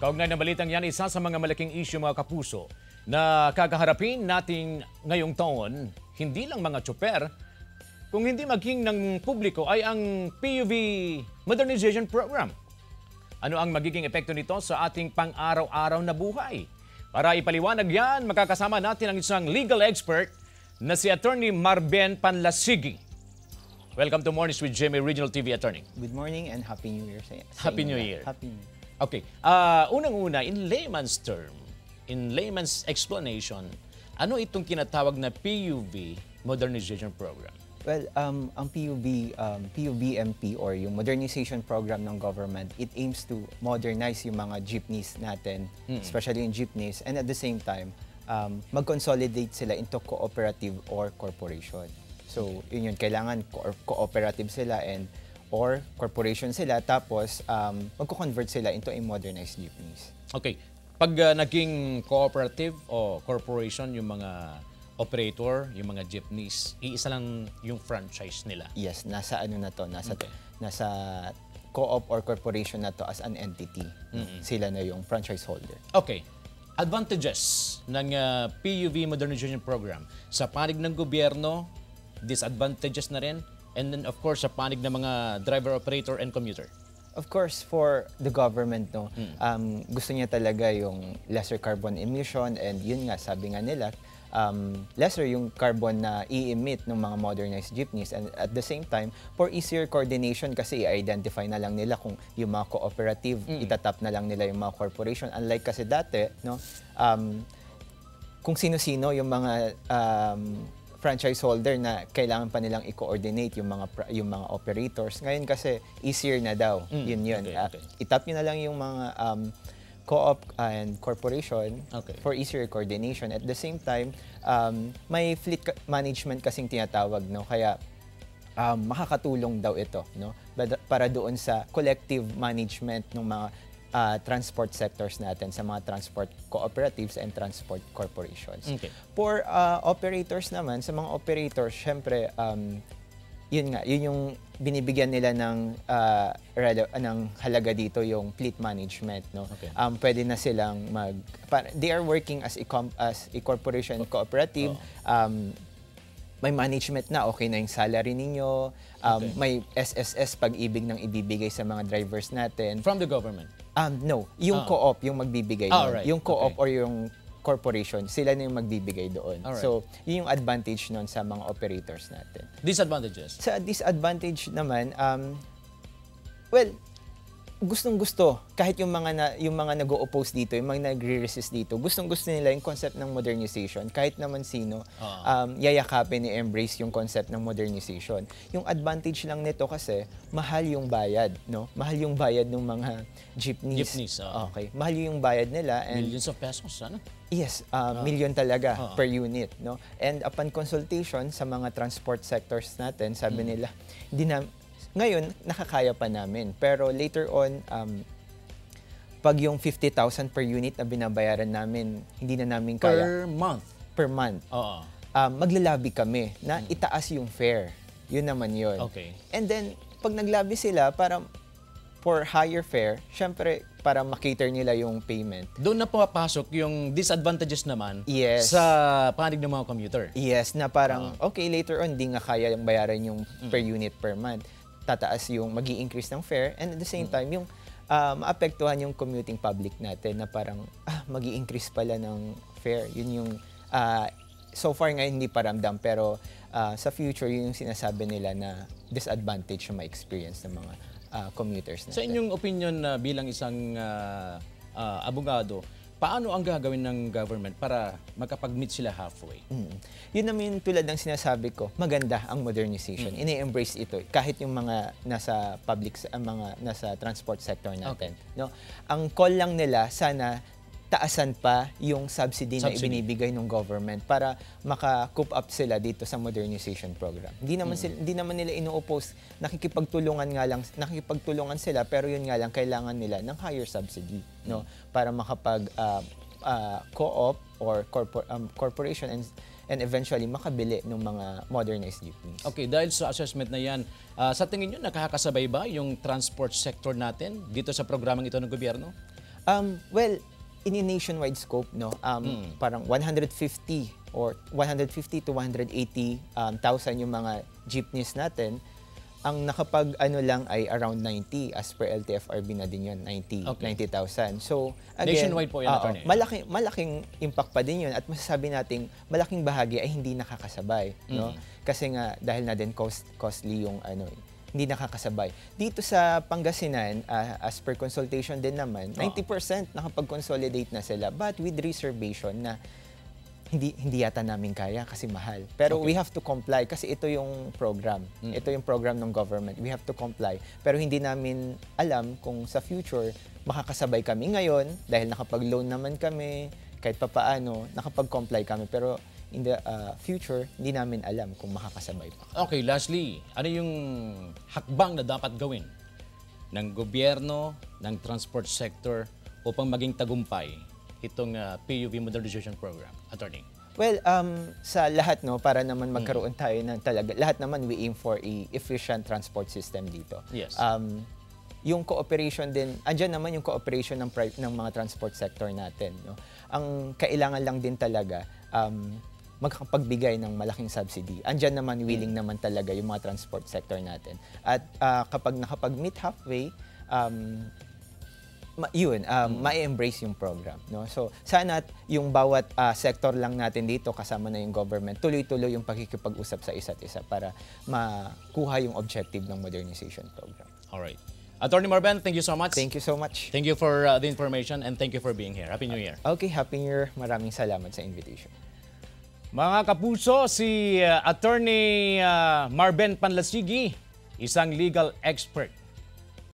Kaugnay ng balitang yan, isa sa mga malaking issue mga kapuso na kakaharapin natin ngayong taon, hindi lang mga tsuper, kung hindi maging ng publiko ay ang PUV Modernization Program. Ano ang magiging epekto nito sa ating pang-araw-araw na buhay? Para ipaliwanag yan, makakasama natin ang isang legal expert na si Attorney Marben Panlasigi. Welcome to Mornings with Jamie, Regional TV Attorney. Good morning and Happy New Year. Happy New Year. Happy New Year. Okay. Unang-una, in layman's term, in layman's explanation, ano itong kinatawag na PUV Modernization Program? Well, ang PUVMP or yung Modernization Program ng government, it aims to modernize yung mga jeepneys natin, especially yung jeepneys, and at the same time, mag-consolidate sila into cooperative or corporation. So, yun, kailangan cooperative sila or corporation sila, tapos magko-convert sila into a modernized jeepneys. Okay. Pag naging cooperative o corporation yung mga operator, yung mga jeepneys, iisa lang yung franchise nila. Yes, nasa ano na to, nasa co-op or corporation na to as an entity. Sila na yung franchise holder. Okay. Advantages ng PUV Modernization Program sa panig ng gobyerno, disadvantages na rin, and then of course sa panig ng mga driver, operator, and commuter. Of course, for the government, gusto niya talaga yung lesser carbon emission, and yun nga, sabi nga nila, lesser yung carbon na i-emit ng mga modernized jeepneys, and at the same time, for easier coordination kasi i-identify na lang nila kung yung mga cooperative, itatap na lang nila yung mga corporation. Unlike kasi dati, kung sino-sino yung mga franchise holder na kailangan pa nilang i-coordinate yung mga operators. Ngayon kasi easier na daw. Yun. Okay. Itap nyo na lang yung mga co-op and corporation for easier coordination. At the same time, may fleet management kasing tinatawag, no? Kaya makakatulong daw ito, no? Para doon sa collective management ng mga transport sectors natin, sa mga transport cooperatives and transport corporations. Okay. For operators naman, sa mga operators, syempre, yun yung binibigyan nila ng halaga dito, yung fleet management, no? Okay. Pwede na silang they are working as a corporation cooperative. May management na, okay na yung salary ninyo, may SSS pag-ibig ng ibibigay sa mga drivers natin. From the government? No, yung co-op yung magbibigay doon. Right. Yung co-op or yung corporation, sila na yung magbibigay doon. Alright. So, yun yung advantage nun sa mga operators natin. Disadvantages? Sa disadvantage naman, well, gustong-gusto, kahit yung mga nag-o-oppose dito, yung mga nagre-resist dito, gustong-gusto nila yung concept ng modernization. Kahit naman sino, yayakapin ni-embrace yung concept ng modernization. Yung advantage lang nito kasi, mahal yung bayad, no? Mahal yung bayad ng mga jeepneys. Okay. Mahal yung bayad nila. And millions of pesos, ano? Yes, million talaga per unit, no? And upon consultation sa mga transport sectors natin, sabi nila, ngayon, nakakaya pa namin. Pero later on, pag yung 50,000 per unit na binabayaran namin, hindi na namin kaya. Per month? Per month. Maglalabi kami na itaas yung fare. Yun naman yun. Okay. And then, pag naglabi sila for higher fare, syempre, para makater nila yung payment. Doon na papasok yung disadvantages naman Yes. sa panig ng mga commuter. Yes, na parang, okay, later on, di nga kaya yung bayaran yung per unit per month. Tataas yung magi-increase ng fare, and at the same time yung maapektuhan yung commuting public natin na parang magi-increase pala ng fare. Yun yung so far ngayon hindi pa ramdam, pero sa future yun yung sinasabi nila na disadvantage yung ma-experience ng mga commuters natin. Sa inyong opinion bilang isang abogado, paano ang gagawin ng government para makapag-meet sila halfway? Yun naman tulad ng sinasabi ko, maganda ang modernization. Ini-embrace ito kahit yung mga nasa nasa transport sector natin. No? Ang call lang nila, sana taasan pa yung subsidy na ibinibigay ng government para maka-coop up sila dito sa modernization program. Hindi naman nila ino-oppose, nakikipagtulungan sila, pero yun nga lang kailangan nila ng higher subsidy, no, para makapag co-op or corporation and eventually makabili ng mga modernized jeepneys. Okay, dahil sa assessment na yan, sa tingin nyo nakakasabay ba yung transport sector natin dito sa programang ito ng gobyerno? Well, in a nationwide scope, no, parang 150 or 150 to 180,000 yung mga jeepneys natin. Ang nakapag-ano lang ay around 90 as per LTFRB na din yun, 90,000. So, again, Nationwide po yan, attorney. malaking impact pa din yun at masasabi nating malaking bahagi ay hindi nakakasabay, no? Kasi nga dahil na din costly yung hindi nakakasabay. Dito sa Pangasinan, as per consultation din naman, 90% nakapag-consolidate na sila but with reservation na hindi yata namin kaya kasi mahal. Pero we have to comply kasi ito yung program. Ito yung program ng government. We have to comply. Pero hindi namin alam kung sa future makakasabay kami ngayon dahil nakapag-loan naman kami, kahit papaano, nakapag-comply kami. Pero in the future, hindi namin alam kung makakasabay pa. Okay, lastly, ano yung hakbang na dapat gawin ng gobyerno, ng transport sector upang maging tagumpay itong PUV Modernization Program? Attorney. Well, sa lahat, no, para naman magkaroon tayo ng talaga, lahat naman we aim for a efficient transport system dito. Yes. Yung cooperation din, andyan naman yung cooperation ng mga transport sector natin. No? Ang kailangan lang din talaga, magkakapagbigay ng malaking subsidy. Andyan naman, willing naman talaga yung mga transport sector natin. At kapag nakapag-meet halfway, ma-embrace yung program. No? So, sana yung bawat sector lang natin dito, kasama na yung government, tuloy-tuloy yung pakikipag-usap sa isa't isa para makuha yung objective ng modernization program. Alright. Attorney Marben, thank you so much. Thank you so much. Thank you for the information and thank you for being here. Happy New Year. Okay, Happy New Year. Maraming salamat sa invitation. Mga kapuso, si Attorney Marben Panlasigi, isang legal expert